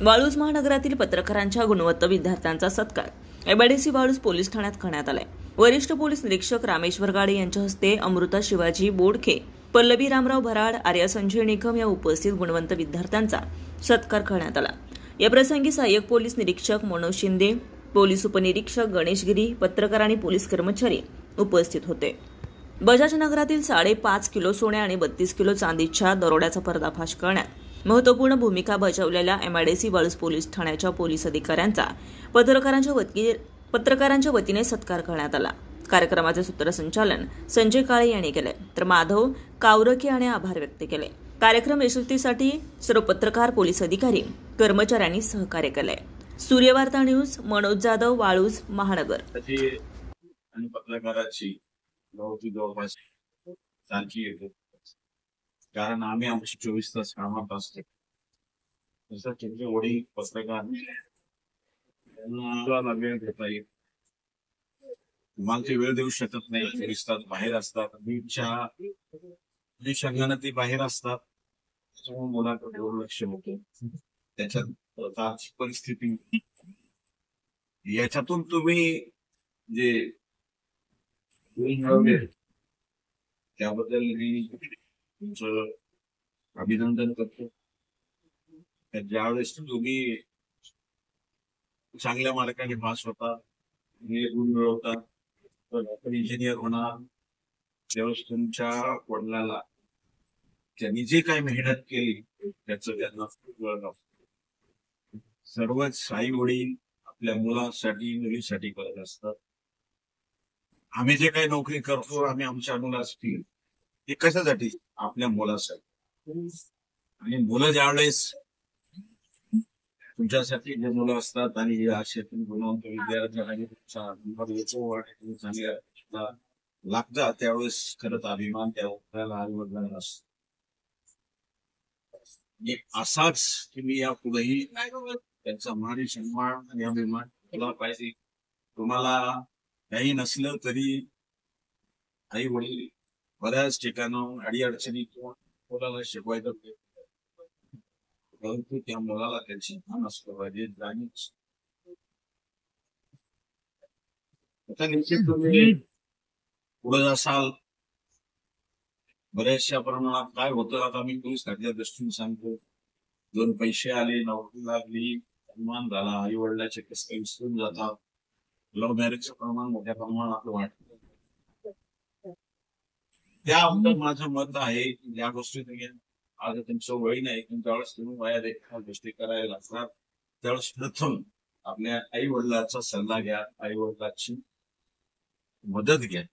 वाळूज महानगरातील पत्रकारांच्या गुणवत्ता विद्यार्थ्यांचा सत्कार एमआयडीसी वाळूज पोलीस ठाण्यात करण्यात आलाय। वरिष्ठ पोलीस निरीक्षक रामेश्वर गाडे यांच्या हस्ते अमृता शिवाजी बोडखे, पल्लवी रामराव भराड, आर्या संजय निकम या उपस्थित गुणवंत विद्यार्थ्यांचा सत्कार करण्यात आला। या प्रसंगी सहाय्यक पोलीस निरीक्षक मनोज शिंदे, पोलीस उपनिरीक्षक गणेश गिरी, पत्रकार आणि पोलीस कर्मचारी उपस्थित होते। बजाज नगरातील 5.5 किलो सोने आणि 32 किलो चांदीच्या दरोड्याचा पर्दाफाश करण्यात महत्वपूर्ण भूमिका बजावलेल्या एमआयडीसी वाळूज पोलीस ठाण्याच्या पोलीस अधिकाऱ्यांचा पत्रकारांच्या वतीने सत्कार करण्यात आला। कार्यक्रमाचे सूत्रसंचालन संजय काळे यांनी केले, तर माधव कावरके यांनी आभार व्यक्त केले। कार्यक्रम यशस्वीसाठी सर्व पत्रकार, पोलीस अधिकारी, कर्मचाऱ्यांनी सहकार्य केले। सूर्यवार्ता न्यूज, मनोज जाधव, वाळूज महानगर। आणि पत्रकाराची जवळपास सारखी येते, कारण आम्ही आमची 24 तास कामात असतो। तसं त्यांचे वडील पत्रकार त्यांना वेळ देता येईल, तुम्हाला ते वेळ देऊ शकत नाही, 24 तास बाहेर असतात, संगणती बाहेर असतात, त्याच्यामुळे मुलाकडे दुर्लक्ष होते। त्याच्यात आर्थिक परिस्थिती, याच्यातून तुम्ही जे त्याबद्दल मी तुमचं अभिनंदन करतो। ज्यावेळेस तुम्ही चांगल्या मार्काने पास होता, गुण मिळवता, तर इंजिनियर होणार, त्यावेळेस तुमच्या वडिलाला त्यांनी जे काही मेहनत केली त्याचं त्यांना खूप सर्वच आई वडील आपल्या मुलासाठी, मुलीसाठी करत असतात। आम्ही जे काही नोकरी करतो, आम्ही आमच्या मुलासाठी, हे कशासाठी? आपल्या मुलासाठी। आणि मुलं ज्यावेळेस तुमच्यासाठी जे मुलं असतात आणि या क्षेत्रात गुणवंत विद्यार्थ्यांना लागतात, त्यावेळेस खरंच अभिमान त्या आई-वडिलांना असतो। असाच तुम्ही या पुढेही त्यांचा मान, सन्मान आणि अभिमान केला पाहिजे। तुम्हाला काही नसलं तरी आई वडील बऱ्याच ठिकाणं अडीअडचणी किंवा मुलाला शिकवायचं, परंतु त्या मुलाला त्याची भान असलं पाहिजे, जाणीव। आता निश्चित तुम्ही पुढे जासाल, बऱ्याचशा प्रमाणात काय होतं, आता मी पोलीस खात्याच्या दृष्टीने सांगतो, 2 पैसे आले, नोकरी लागली, सन्मान झाला, आई वडिलांचे कष्ट विसरून जातात, लव्ह मॅरेजचं प्रमाण मोठ्या प्रमाणात वाढतं। त्याबद्दल माझं मत आहे की या गोष्टी तुम्ही आज तुमचं वय नाही, पण ज्यावेळेस तुम्ही वयात एखाद्या गोष्टी करायला लागतात, त्यावेळेस प्रथम आपल्या आई वडिलांचा सल्ला घ्या, आई वडिलांची मदत घ्या,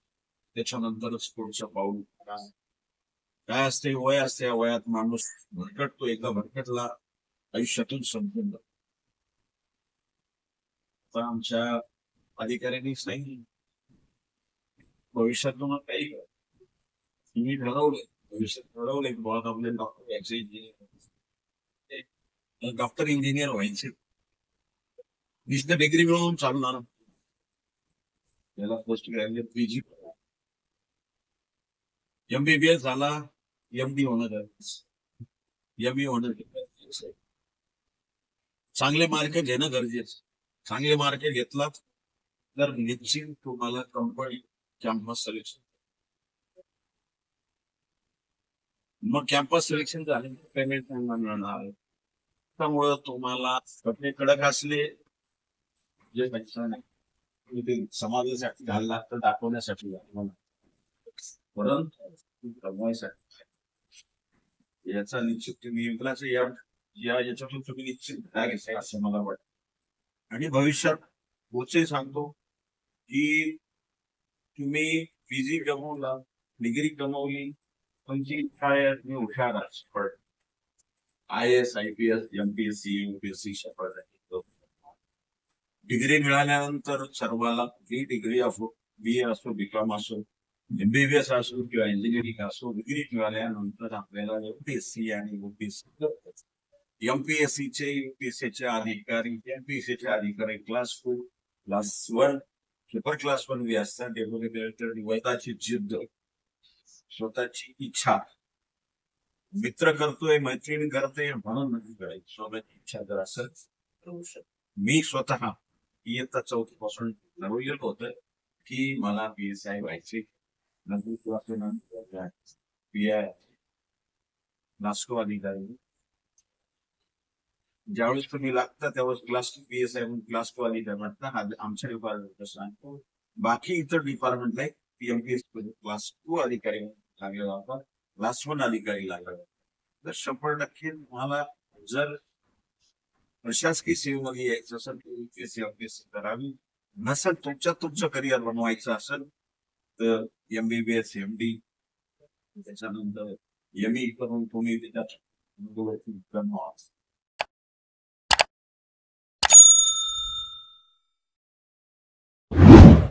त्याच्यानंतरच पुढचं पाऊल काय असते। वय असते, या वयात माणूस भरकटतो, एकदा भरकटला आयुष्यातून संपून जातो। आता आमच्या अधिकाऱ्यांनी सांगितलं, भविष्यातून काही मी ठरवलं, भविष्यात ठरवलंय की बहुत आपले डॉक्टर व्हायचे, डॉक्टर इंजिनियर व्हायचे। नुसतं डिग्री मिळवून चालणार, त्याला पोस्ट ग्रॅज्युएट, पीजी, MBBS झाला, MD होणं गरजेचं, ME होणं गरजेचं, चांगले मार्क घेणं गरजेचं। चांगले मार्क घेतलात तर निश्चित तुम्हाला कंपनी कॅम्पस सिलेक्शन, मग कॅम्पस सिलेक्शन झाले पेमेंट मिळणार, त्यामुळं तुम्हाला कपडे कडक असले, जे पैसा नाही ते समाजासाठी घालला लागतं, दाखवण्यासाठी, परंतु कमवायसाठी याचा निश्चित तुम्ही याच्यातून तुम्ही निश्चित भाग घ्यायचा असं मला वाटतं। आणि भविष्यात पुढचे सांगतो की तुम्ही पीजी कमवला, डिग्री कमवली, तुमची काय तुम्ही हुशार आहात, IAS, IPS, MPSC, UPSC शपथ, डिग्री मिळाल्यानंतर सर्वाला कुठली डिग्री असो, BA असो, BCom असो, MBBS असो किंवा इंजिनिअरिंग असो, डिग्री मिळाल्यानंतर आपल्याला MPSC आणि UPSC, MPSCचे UPSCचे अधिकारी, MPSCचे अधिकारी क्लास 4, क्लास 1, सुपर क्लास 1 बी असतात। स्वतःची जिद्द, स्वतःची इच्छा मित्र करतोय, मैत्रीण करते म्हणून नाही करायची. स्वतःची इच्छा जर असेल तर मी स्वतः इयत्ता 4थी पासून ठरवलेलं होतं की मला PSI व्हायचे. नंतर PI नास्को अधिकारी. ज्यावेळेस तुम्ही लागता त्यावेळेस क्लास PSI म्हणून क्लास 2 अधिकारी म्हणता. हा आमच्या डिपार्टमेंटला सांगतो. बाकी इतर डिपार्टमेंटला PMPS क्लास 2 अधिकारी लागलेला होता, क्लास 1 अधिकारी लागला. तर 100% तुम्हाला जर प्रशासकीय सेवेमध्ये यायचं असेल तर UPSC करावी. नसेल तुमचं करिअर बनवायचं असेल तर MBBS MD त्याच्यानंतर ME करून तुम्ही त्याच्यात